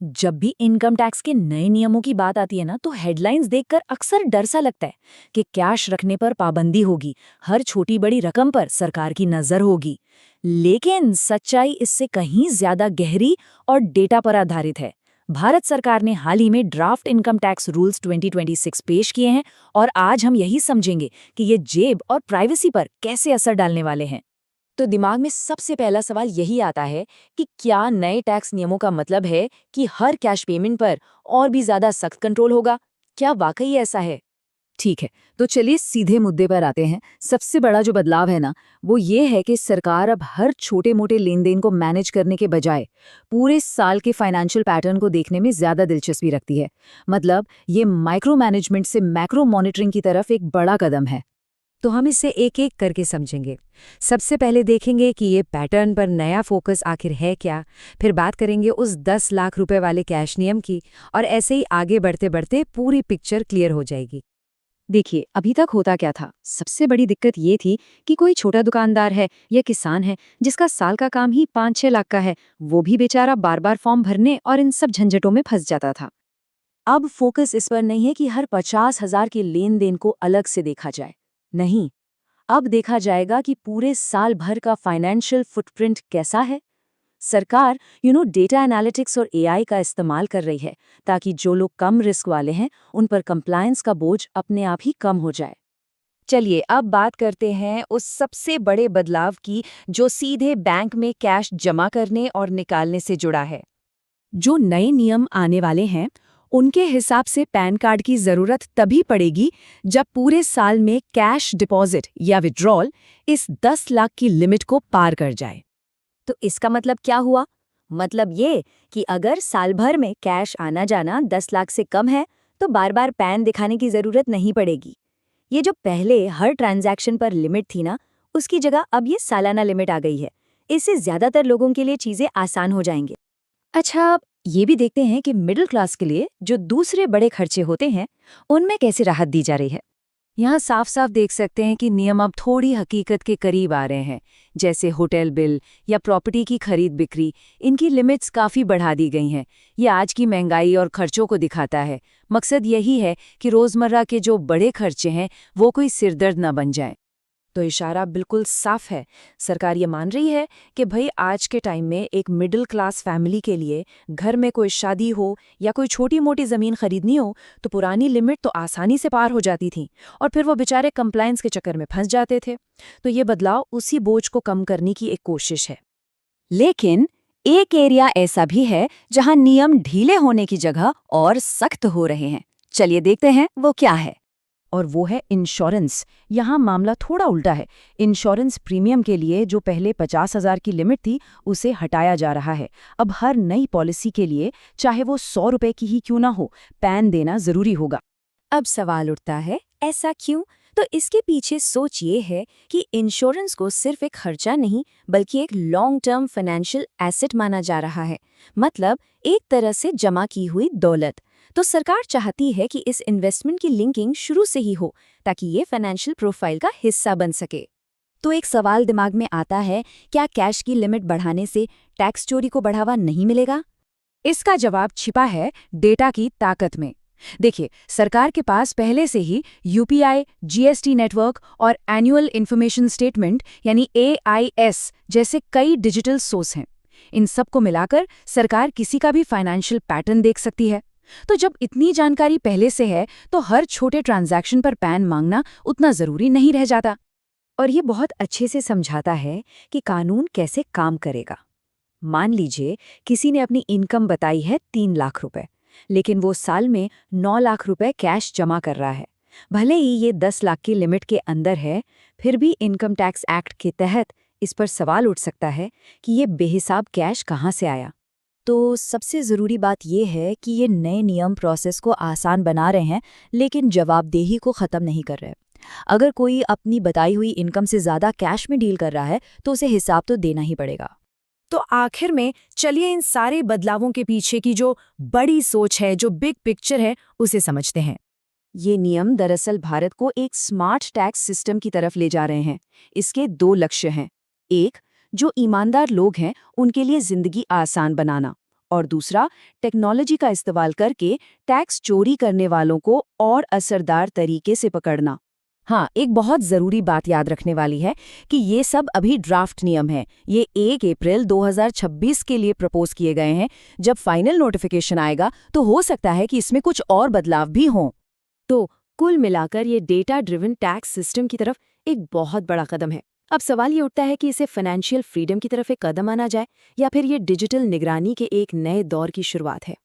जब भी income tax के नए नियमों की बात आती है ना, तो हेडलाइंस देखकर अक्सर डर सा लगता है कि कैश रखने पर पाबंदी होगी, हर छोटी बड़ी रकम पर सरकार की नजर होगी। लेकिन सच्चाई इससे कहीं ज्यादा गहरी और डेटा पर आधारित है। भारत सरकार ने हाल ही में ड्राफ्ट इनकम टैक्स रूल्स 2026 पेश किए हैं, और आज हम यही समझेंगे कि ये जेब और प्राइवेसी पर कैसे असर डालने वाले हैं। तो दिमाग में सबसे पहला सवाल यही आता है कि क्या नए टैक्स नियमों का मतलब है कि हर कैश पेमेंट पर और भी ज्यादा सख्त कंट्रोल होगा? क्या वाकई ऐसा है? ठीक है, तो चलिए सीधे मुद्दे पर आते हैं। सबसे बड़ा जो बदलाव है ना, वो ये है कि सरकार अब हर छोटे मोटे लेन देन को मैनेज करने के बजाय पूरे साल के फाइनेंशियल पैटर्न को देखने में ज्यादा दिलचस्पी रखती है। मतलब ये माइक्रो मैनेजमेंट से मैक्रो मॉनिटरिंग की तरफ एक बड़ा कदम है। तो हम इसे एक एक करके समझेंगे। सबसे पहले देखेंगे कि ये पैटर्न पर नया फोकस आखिर है क्या। फिर बात करेंगे उस 10 लाख रुपए वाले कैश नियम की, और ऐसे ही आगे बढ़ते बढ़ते पूरी पिक्चर क्लियर हो जाएगी। देखिए, अभी तक होता क्या था? सबसे बड़ी दिक्कत ये थी कि कोई छोटा दुकानदार है या किसान है जिसका साल का काम ही 5-6 लाख का है, वो भी बेचारा बार बार फॉर्म भरने और इन सब झंझटों में फंस जाता था। अब फोकस इस पर नहीं है कि हर 50,000 के लेन देन को अलग से देखा जाए। नहीं, अब देखा जाएगा कि पूरे साल भर का फाइनेंशियल फुटप्रिंट कैसा है। सरकार डेटा एनालिटिक्स और एआई का इस्तेमाल कर रही है, ताकि जो लोग कम रिस्क वाले हैं उन पर कंप्लायंस का बोझ अपने आप ही कम हो जाए। चलिए अब बात करते हैं उस सबसे बड़े बदलाव की, जो सीधे बैंक में कैश जमा करने और निकालने से जुड़ा है। जो नए नियम आने वाले हैं, उनके हिसाब से पैन कार्ड की जरूरत तभी पड़ेगी जब पूरे साल में कैश डिपॉजिट या विड्रॉल इस 10 लाख की लिमिट को पार कर जाए। तो इसका मतलब क्या हुआ? मतलब ये कि अगर साल भर में कैश आना जाना 10 लाख से कम है, तो बार बार पैन दिखाने की जरूरत नहीं पड़ेगी। ये जो पहले हर ट्रांजैक्शन पर लिमिट थी ना, उसकी जगह अब ये सालाना लिमिट आ गई है। इससे ज्यादातर लोगों के लिए चीजें आसान हो जाएंगे। अच्छा, अब ये भी देखते हैं कि मिडिल क्लास के लिए जो दूसरे बड़े खर्चे होते हैं, उनमें कैसे राहत दी जा रही है। यहाँ साफ साफ देख सकते हैं कि नियम अब थोड़ी हकीकत के करीब आ रहे हैं। जैसे होटल बिल या प्रॉपर्टी की खरीद बिक्री, इनकी लिमिट्स काफ़ी बढ़ा दी गई हैं। ये आज की महंगाई और खर्चों को दिखाता है। मकसद यही है कि रोज़मर्रा के जो बड़े खर्चे हैं वो कोई सिरदर्द न बन जाएं। तो इशारा बिल्कुल साफ है। सरकार ये मान रही है कि भाई आज के टाइम में एक मिडिल क्लास फैमिली के लिए घर में कोई शादी हो या कोई छोटी मोटी ज़मीन खरीदनी हो, तो पुरानी लिमिट तो आसानी से पार हो जाती थी, और फिर वो बेचारे कंप्लायंस के चक्कर में फंस जाते थे। तो ये बदलाव उसी बोझ को कम करने की एक कोशिश है। लेकिन एक एरिया ऐसा भी है जहां नियम ढीले होने की जगह और सख्त हो रहे हैं। चलिए देखते हैं वो क्या है। और वो है इंश्योरेंस। यहाँ मामला थोड़ा उल्टा है। इंश्योरेंस प्रीमियम के लिए जो पहले 50,000 की लिमिट थी, उसे हटाया जा रहा है। अब हर नई पॉलिसी के लिए, चाहे वो 100 रुपए की ही क्यों ना हो, पैन देना जरूरी होगा। अब सवाल उठता है, ऐसा क्यों? तो इसके पीछे सोच ये है कि इंश्योरेंस को सिर्फ एक खर्चा नहीं, बल्कि एक लॉन्ग टर्म फाइनेंशियल एसेट माना जा रहा है। मतलब एक तरह से जमा की हुई दौलत। तो सरकार चाहती है कि इस इन्वेस्टमेंट की लिंकिंग शुरू से ही हो, ताकि ये फाइनेंशियल प्रोफाइल का हिस्सा बन सके। तो एक सवाल दिमाग में आता है, क्या कैश की लिमिट बढ़ाने से टैक्स चोरी को बढ़ावा नहीं मिलेगा? इसका जवाब छिपा है डेटा की ताकत में। देखिए, सरकार के पास पहले से ही यूपीआई, जीएसटी नेटवर्क और एनुअल इन्फॉर्मेशन स्टेटमेंट यानी एआईएस जैसे कई डिजिटल सोर्स हैं। इन सब को मिलाकर सरकार किसी का भी फाइनेंशियल पैटर्न देख सकती है। तो जब इतनी जानकारी पहले से है, तो हर छोटे ट्रांजैक्शन पर पैन मांगना उतना जरूरी नहीं रह जाता। और ये बहुत अच्छे से समझाता है कि कानून कैसे काम करेगा। मान लीजिए किसी ने अपनी इनकम बताई है 3 लाख रुपए, लेकिन वो साल में 9 लाख रुपए कैश जमा कर रहा है। भले ही ये 10 लाख की लिमिट के अंदर है, फिर भी इनकम टैक्स एक्ट के तहत इस पर सवाल उठ सकता है कि ये बेहिसाब कैश कहाँ से आया। तो सबसे ज़रूरी बात यह है कि ये नए नियम प्रोसेस को आसान बना रहे हैं, लेकिन जवाबदेही को ख़त्म नहीं कर रहे। अगर कोई अपनी बताई हुई इनकम से ज़्यादा कैश में डील कर रहा है, तो उसे हिसाब तो देना ही पड़ेगा। तो आखिर में चलिए इन सारे बदलावों के पीछे की जो बड़ी सोच है, जो बिग पिक्चर है, उसे समझते हैं। ये नियम दरअसल भारत को एक स्मार्ट टैक्स सिस्टम की तरफ ले जा रहे हैं। इसके 2 लक्ष्य हैं। एक, जो ईमानदार लोग हैं उनके लिए जिंदगी आसान बनाना, और दूसरा, टेक्नोलॉजी का इस्तेमाल करके टैक्स चोरी करने वालों को और असरदार तरीके से पकड़ना। हाँ, एक बहुत ज़रूरी बात याद रखने वाली है कि ये सब अभी ड्राफ्ट नियम हैं। ये 1 अप्रैल 2026 के लिए प्रपोज किए गए हैं। जब फाइनल नोटिफिकेशन आएगा तो हो सकता है कि इसमें कुछ और बदलाव भी हों। तो कुल मिलाकर ये डेटा ड्रिवन टैक्स सिस्टम की तरफ एक बहुत बड़ा कदम है। अब सवाल ये उठता है कि इसे फाइनेंशियल फ्रीडम की तरफ एक कदम माना जाए या फिर ये डिजिटल निगरानी के एक नए दौर की शुरुआत है।